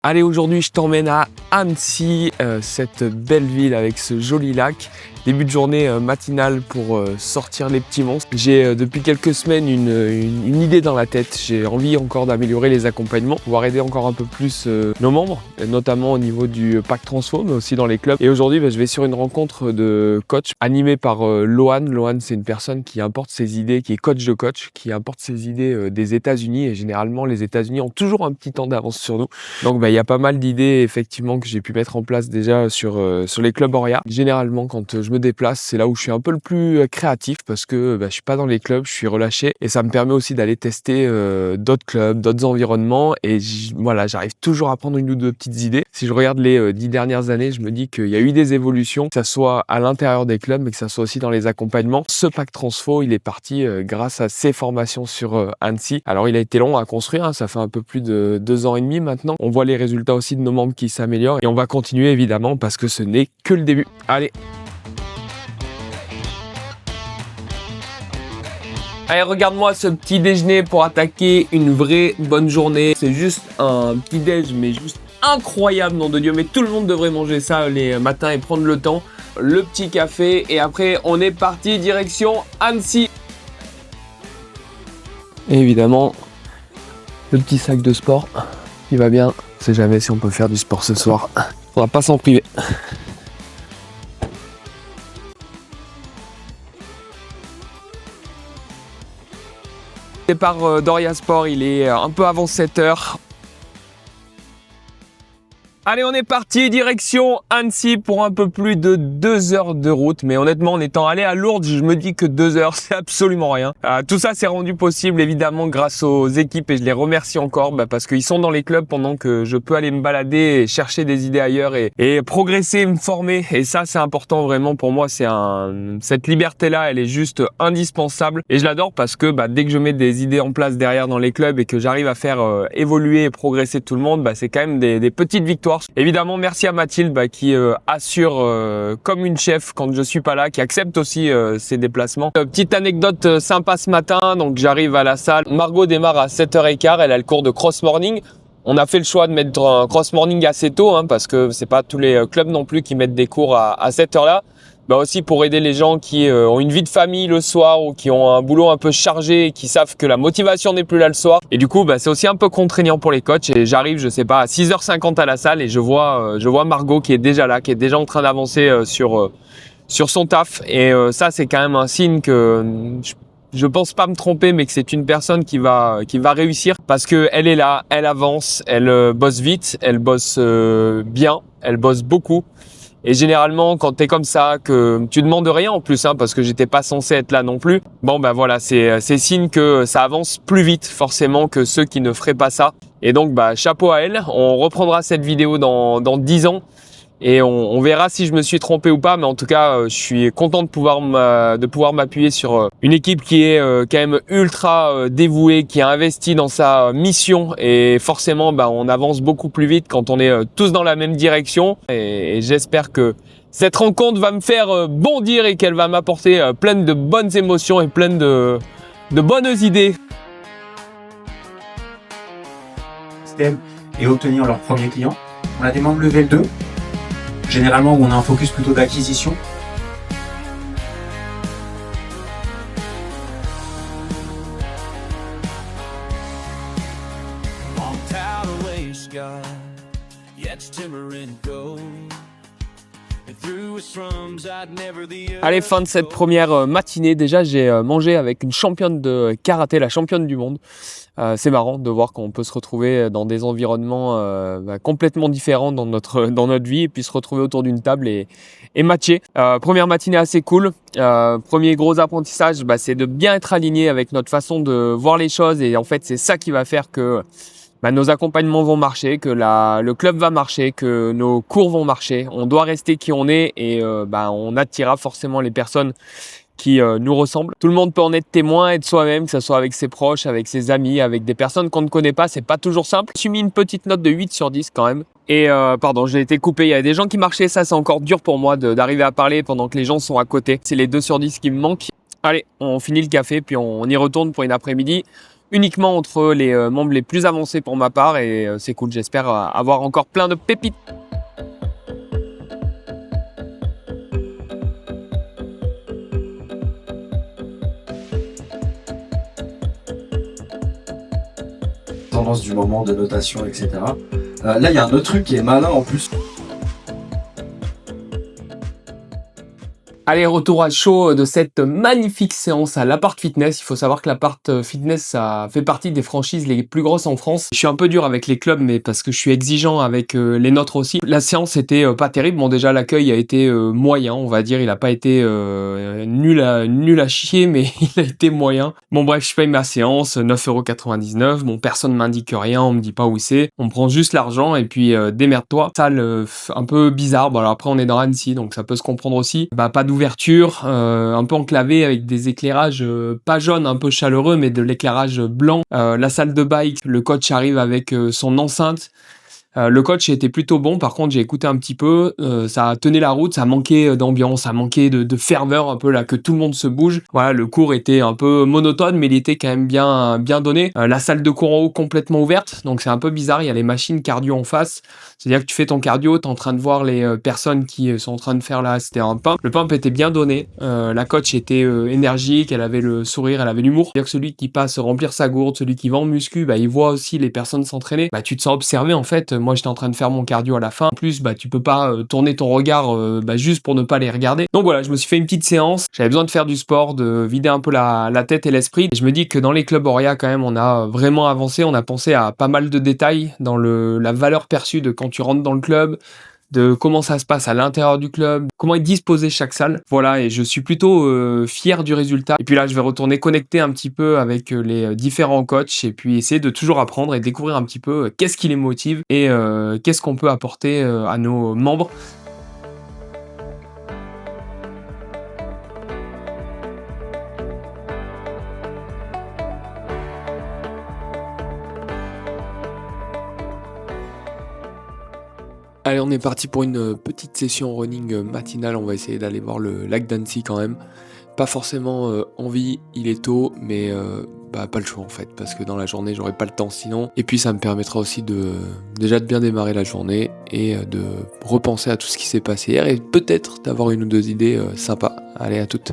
Allez, aujourd'hui je t'emmène à Annecy, cette belle ville avec ce joli lac. Début de journée matinale pour sortir les petits monstres. J'ai depuis quelques semaines une idée dans la tête. J'ai envie encore d'améliorer les accompagnements, pouvoir aider encore un peu plus nos membres, notamment au niveau du pack transfo, mais aussi dans les clubs. Et aujourd'hui, je vais sur une rencontre de coach animée par Lohan. Lohan, c'est une personne qui importe ses idées, qui est coach de coach, qui importe ses idées des États-Unis. Et généralement, les États-Unis ont toujours un petit temps d'avance sur nous. Donc, il y a pas mal d'idées effectivement que j'ai pu mettre en place déjà sur les clubs Oria. Généralement, quand je me déplace, c'est là où je suis un peu le plus créatif parce que je suis pas dans les clubs, je suis relâché et ça me permet aussi d'aller tester d'autres clubs, d'autres environnements et voilà, j'arrive toujours à prendre une ou deux petites idées. Si je regarde les 10 dernières années, je me dis qu'il y a eu des évolutions, que ça soit à l'intérieur des clubs mais que ça soit aussi dans les accompagnements. Ce pack transfo, il est parti grâce à ces formations sur Annecy. Alors il a été long à construire, hein, ça fait un peu plus de 2 ans et demi maintenant. On voit les résultats aussi de nos membres qui s'améliorent et on va continuer évidemment parce que ce n'est que le début. Allez! Allez, regarde-moi ce petit déjeuner pour attaquer une vraie bonne journée. C'est juste un petit déj, mais juste incroyable, nom de Dieu. Mais tout le monde devrait manger ça les matins et prendre le temps. Le petit café et après, on est parti direction Annecy. Et évidemment, le petit sac de sport, il va bien. On sait jamais si on peut faire du sport ce soir. On va pas s'en priver. Départ d'Oria Sport, il est un peu avant 7h. Allez, on est parti, direction Annecy pour un peu plus de 2 heures de route. Mais honnêtement, en étant allé à Lourdes, je me dis que 2 heures, c'est absolument rien. Tout ça s'est rendu possible, évidemment, grâce aux équipes et je les remercie encore parce qu'ils sont dans les clubs pendant que je peux aller me balader et chercher des idées ailleurs et progresser, me former. Et ça, c'est important vraiment pour moi. Cette liberté-là, elle est juste indispensable. Et je l'adore parce que dès que je mets des idées en place derrière dans les clubs et que j'arrive à faire évoluer et progresser tout le monde, c'est quand même des petites victoires. Évidemment, merci à Mathilde qui assure comme une chef quand je suis pas là, qui accepte aussi ses déplacements. Petite anecdote sympa ce matin, donc j'arrive à la salle. Margot démarre à 7h15, elle a le cours de cross morning. On a fait le choix de mettre un cross morning assez tôt parce que c'est pas tous les clubs non plus qui mettent des cours à cette heure-là. Aussi pour aider les gens qui ont une vie de famille le soir ou qui ont un boulot un peu chargé et qui savent que la motivation n'est plus là le soir. Et du coup, c'est aussi un peu contraignant pour les coachs. Et j'arrive, je sais pas, à 6h50 à la salle et je vois Margot qui est déjà là, qui est déjà en train d'avancer sur son taf. Et ça, c'est quand même un signe que je pense pas me tromper, mais que c'est une personne qui va réussir parce que elle est là, elle avance, elle bosse vite, elle bosse bien, elle bosse beaucoup. Et généralement, quand t'es comme ça, que tu demandes rien en plus, parce que j'étais pas censé être là non plus, voilà, c'est signe que ça avance plus vite forcément que ceux qui ne feraient pas ça. Et donc, chapeau à elle. On reprendra cette vidéo dans 10 ans. Et on verra si je me suis trompé ou pas, mais en tout cas, je suis content de pouvoir m'appuyer sur une équipe qui est quand même ultra dévouée, qui a investi dans sa mission et forcément, on avance beaucoup plus vite quand on est tous dans la même direction. Et j'espère que cette rencontre va me faire bondir et qu'elle va m'apporter plein de bonnes émotions et plein de bonnes idées. Et obtenir leur premier client. On a des membres level 2. Généralement, où on a un focus plutôt d'acquisition. Allez, fin de cette première matinée. Déjà, j'ai mangé avec une championne de karaté, la championne du monde. C'est marrant de voir qu'on peut se retrouver dans des environnements complètement différents dans notre vie et puis se retrouver autour d'une table et matcher. Première matinée assez cool. Premier gros apprentissage, c'est de bien être aligné avec notre façon de voir les choses et en fait, c'est ça qui va faire que nos accompagnements vont marcher, que le club va marcher, que nos cours vont marcher. On doit rester qui on est et on attirera forcément les personnes qui nous ressemblent. Tout le monde peut en être témoin, être soi-même, que ce soit avec ses proches, avec ses amis, avec des personnes qu'on ne connaît pas. C'est pas toujours simple. Je suis mis une petite note de 8 sur 10 quand même. Et pardon, j'ai été coupé. Il y a des gens qui marchaient. Ça, c'est encore dur pour moi d'arriver à parler pendant que les gens sont à côté. C'est les 2 sur 10 qui me manquent. Allez, on finit le café, puis on y retourne pour une après-midi uniquement entre les membres les plus avancés pour ma part et c'est cool, j'espère avoir encore plein de pépites. Tendance du moment de notation, etc. Là, il y a un autre truc qui est malin en plus. Allez, retour à chaud de cette magnifique séance à l'Appart Fitness. Il faut savoir que l'Appart Fitness, ça fait partie des franchises les plus grosses en France. Je suis un peu dur avec les clubs, mais parce que je suis exigeant avec les nôtres aussi. La séance était pas terrible. Bon, déjà, l'accueil a été moyen, on va dire. Il a pas été nul à chier, mais il a été moyen. Bon, bref, je paye ma séance, 9,99 €. Bon, personne m'indique rien, on me dit pas où c'est. On prend juste l'argent et puis démerde-toi. Salle un peu bizarre. Bon, alors après, on est dans Annecy, donc ça peut se comprendre aussi. Bah, pas d'ouverture, un peu enclavé avec des éclairages pas jaunes, un peu chaleureux, mais de l'éclairage blanc. La salle de bike, le coach arrive avec son enceinte. Le coach était plutôt bon, par contre j'ai écouté un petit peu, ça tenait la route, ça manquait d'ambiance, ça manquait de ferveur un peu là, que tout le monde se bouge. Voilà, le cours était un peu monotone, mais il était quand même bien donné. La salle de cours en haut complètement ouverte, donc c'est un peu bizarre, il y a les machines cardio en face, c'est-à-dire que tu fais ton cardio, t'es en train de voir les personnes qui sont en train de faire là, c'était un pump. Le pump était bien donné, la coach était énergique, elle avait le sourire, elle avait l'humour. C'est-à-dire que celui qui passe remplir sa gourde, celui qui va en muscu, bah il voit aussi les personnes s'entraîner, bah tu te sens observé en fait. Moi j'étais en train de faire mon cardio à la fin. En plus, bah tu peux pas tourner ton regard juste pour ne pas les regarder. Donc voilà, je me suis fait une petite séance. J'avais besoin de faire du sport, de vider un peu la tête et l'esprit. Et je me dis que dans les clubs Oria quand même, on a vraiment avancé. On a pensé à pas mal de détails dans la valeur perçue de quand tu rentres dans le club, de comment ça se passe à l'intérieur du club, comment est disposée chaque salle. Voilà, et je suis plutôt fier du résultat. Et puis là, je vais retourner connecter un petit peu avec les différents coachs et puis essayer de toujours apprendre et découvrir un petit peu qu'est-ce qui les motive et qu'est-ce qu'on peut apporter à nos membres. Allez, on est parti pour une petite session running matinale. On va essayer d'aller voir le lac d'Annecy quand même. Pas forcément envie, il est tôt, mais pas le choix en fait, parce que dans la journée, j'aurai pas le temps sinon. Et puis ça me permettra aussi déjà de bien démarrer la journée et de repenser à tout ce qui s'est passé hier et peut-être d'avoir une ou deux idées sympas. Allez, à toutes.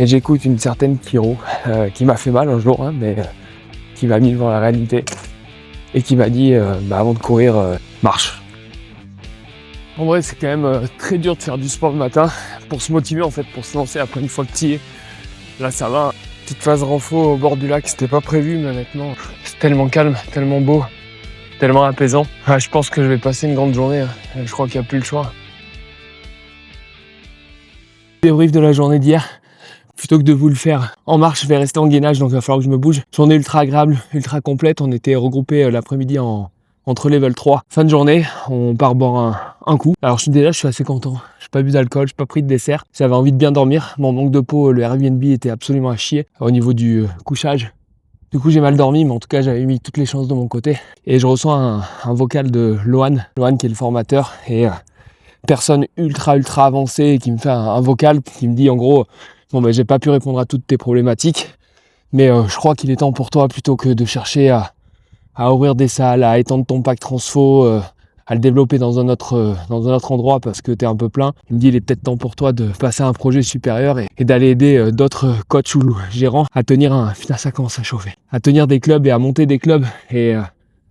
Et j'écoute une certaine Kiro qui m'a fait mal un jour, mais qui m'a mis devant la réalité et qui m'a dit avant de courir, marche. En vrai, c'est quand même très dur de faire du sport le matin pour se motiver en fait, pour se lancer après une fois que tu y es. Là, ça va. Petite phase renfo au bord du lac, c'était pas prévu, mais honnêtement, c'est tellement calme, tellement beau, tellement apaisant. Je pense que je vais passer une grande journée. Je crois qu'il n'y a plus le choix. Débrief de la journée d'hier. Plutôt que de vous le faire en marche, je vais rester en gainage, donc il va falloir que je me bouge. Journée ultra agréable, ultra complète. On était regroupés l'après-midi entre level 3. Fin de journée, on part boire un coup. Alors je suis assez content. J'ai pas bu d'alcool, j'ai pas pris de dessert. J'avais envie de bien dormir. Mon manque de peau, le Airbnb était absolument à chier au niveau du couchage. Du coup, j'ai mal dormi, mais en tout cas, j'avais mis toutes les chances de mon côté. Et je reçois un vocal de Lohan qui est le formateur et personne ultra avancée qui me fait un vocal qui me dit en gros... Bon, j'ai pas pu répondre à toutes tes problématiques, mais je crois qu'il est temps pour toi, plutôt que de chercher à ouvrir des salles, à étendre ton pack transfo, à le développer dans un autre endroit parce que t'es un peu plein. Il me dit il est peut-être temps pour toi de passer à un projet supérieur et d'aller aider d'autres coachs ou gérants à tenir putain, ça commence à chauffer. À tenir des clubs et à monter des clubs. Et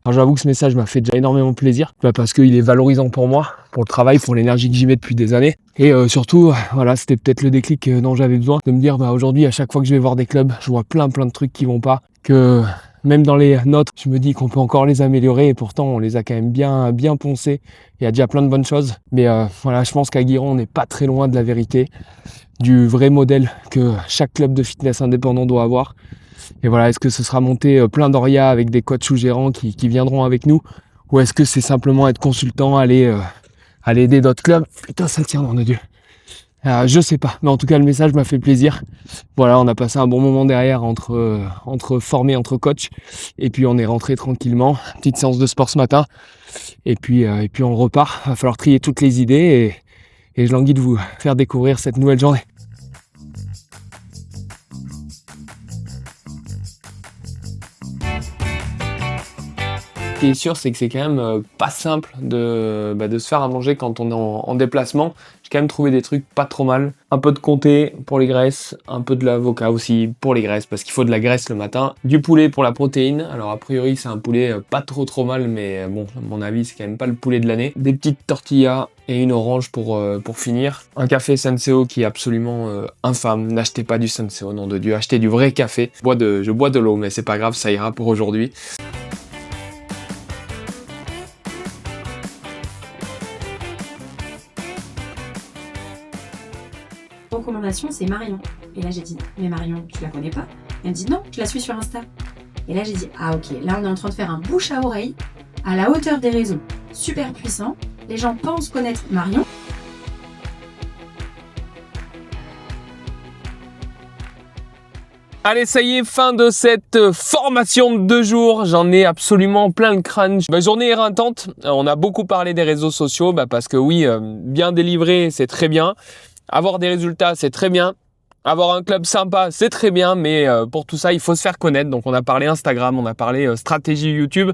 alors j'avoue que ce message m'a fait déjà énormément plaisir, parce qu'il est valorisant pour moi, pour le travail, pour l'énergie que j'y mets depuis des années. Et surtout, voilà, c'était peut-être le déclic dont j'avais besoin, de me dire aujourd'hui, à chaque fois que je vais voir des clubs, je vois plein de trucs qui vont pas, que même dans les notes, je me dis qu'on peut encore les améliorer, et pourtant on les a quand même bien poncés. Il y a déjà plein de bonnes choses, mais voilà, je pense qu'à Guiron, on n'est pas très loin de la vérité, du vrai modèle que chaque club de fitness indépendant doit avoir. Et voilà, est-ce que ce sera monter plein d'Oria avec des coachs ou gérants qui viendront avec nous, ou est-ce que c'est simplement être consultant, aller aider d'autres clubs? Putain, ça tient, nom de Dieu. Je sais pas, mais en tout cas le message m'a fait plaisir. Voilà, on a passé un bon moment derrière entre formés, entre coachs, et puis on est rentré tranquillement. Petite séance de sport ce matin, et puis on repart. Va falloir trier toutes les idées et je languis de vous faire découvrir cette nouvelle journée. Ce qui est sûr, c'est que c'est quand même pas simple de se faire à manger quand on est en déplacement. J'ai quand même trouvé des trucs pas trop mal. Un peu de comté pour les graisses, un peu de l'avocat aussi pour les graisses, parce qu'il faut de la graisse le matin. Du poulet pour la protéine. Alors a priori, c'est un poulet pas trop mal, mais bon, à mon avis, c'est quand même pas le poulet de l'année. Des petites tortillas et une orange pour finir. Un café Senseo qui est absolument infâme. N'achetez pas du Senseo, nom de Dieu. Achetez du vrai café. Je bois de l'eau, mais c'est pas grave, ça ira pour aujourd'hui. Recommandation, c'est Marion. Et là, j'ai dit, mais Marion, tu la connais pas? Elle me dit, non, je la suis sur Insta. Et là, j'ai dit, ah ok, là, on est en train de faire un bouche à oreille à la hauteur des réseaux. Super puissant. Les gens pensent connaître Marion. Allez, ça y est, fin de cette formation de 2 jours. J'en ai absolument plein le crâne. Journée éreintante. On a beaucoup parlé des réseaux sociaux parce que oui, bien délivré, c'est très bien. Avoir des résultats, c'est très bien. Avoir un club sympa, c'est très bien. Mais pour tout ça, il faut se faire connaître. Donc, on a parlé Instagram, on a parlé stratégie YouTube.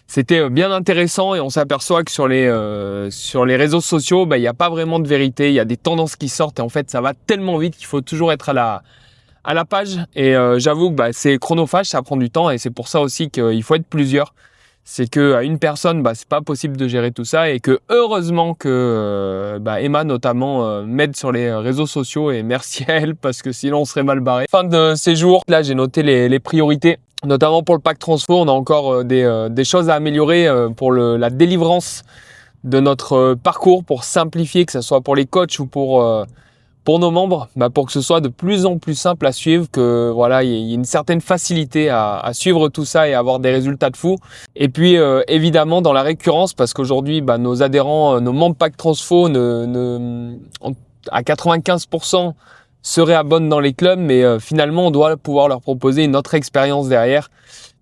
C'était bien intéressant et on s'aperçoit que sur les réseaux sociaux, il n'y a pas vraiment de vérité. Il y a des tendances qui sortent et en fait, ça va tellement vite qu'il faut toujours être à la page. Et j'avoue que c'est chronophage, ça prend du temps et c'est pour ça aussi qu'il faut être plusieurs. C'est qu'à une personne, c'est pas possible de gérer tout ça et que heureusement que Emma notamment m'aide sur les réseaux sociaux et merci à elle parce que sinon on serait mal barré. Fin de ces jours, là j'ai noté les priorités. Notamment pour le pack transfo, on a encore des choses à améliorer pour la délivrance de notre parcours, pour simplifier, que ce soit pour les coachs ou pour nos membres, pour que ce soit de plus en plus simple à suivre, que voilà, il y ait une certaine facilité à suivre tout ça et à avoir des résultats de fou. Et puis évidemment dans la récurrence, parce qu'aujourd'hui nos adhérents, nos membres pack transfo à 95% se réabonnent dans les clubs, mais finalement on doit pouvoir leur proposer une autre expérience derrière.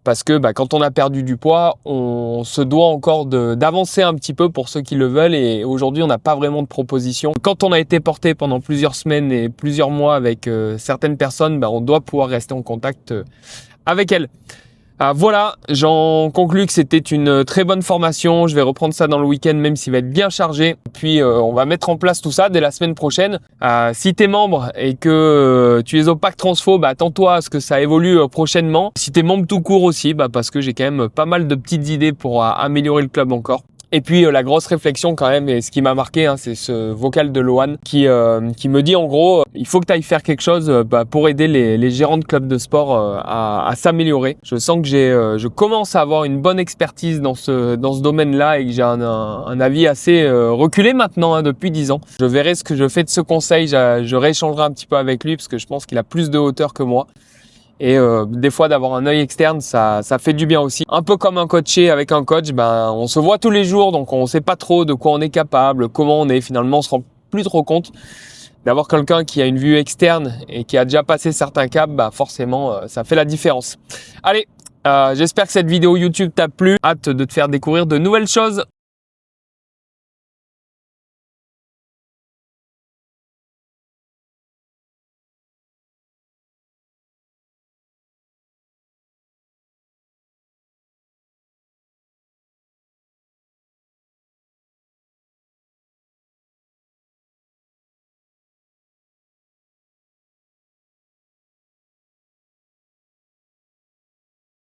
Parce que quand on a perdu du poids, on se doit encore d'avancer un petit peu pour ceux qui le veulent et aujourd'hui on n'a pas vraiment de proposition. Quand on a été porté pendant plusieurs semaines et plusieurs mois avec certaines personnes, on doit pouvoir rester en contact avec elles. Voilà, j'en conclus que c'était une très bonne formation. Je vais reprendre ça dans le week-end même s'il va être bien chargé. Puis on va mettre en place tout ça dès la semaine prochaine. Si tu es membre et que tu es au pack transfo, attends-toi à ce que ça évolue prochainement. Si tu es membre tout court aussi, parce que j'ai quand même pas mal de petites idées pour améliorer le club encore. Et puis la grosse réflexion quand même, et ce qui m'a marqué, c'est ce vocal de Lohan qui me dit en gros, il faut que tu ailles faire quelque chose pour aider les gérants de clubs de sport à s'améliorer. Je sens que je commence à avoir une bonne expertise dans ce domaine-là et que j'ai un avis assez reculé maintenant depuis 10 ans. Je verrai ce que je fais de ce conseil, je rééchangerai un petit peu avec lui parce que je pense qu'il a plus de hauteur que moi. Et des fois d'avoir un œil externe, ça fait du bien aussi. Un peu comme un coaché avec un coach, on se voit tous les jours, donc on sait pas trop de quoi on est capable, comment on est. Finalement, on se rend plus trop compte. D'avoir quelqu'un qui a une vue externe et qui a déjà passé certains caps, forcément, ça fait la différence. Allez, j'espère que cette vidéo YouTube t'a plu. Hâte de te faire découvrir de nouvelles choses.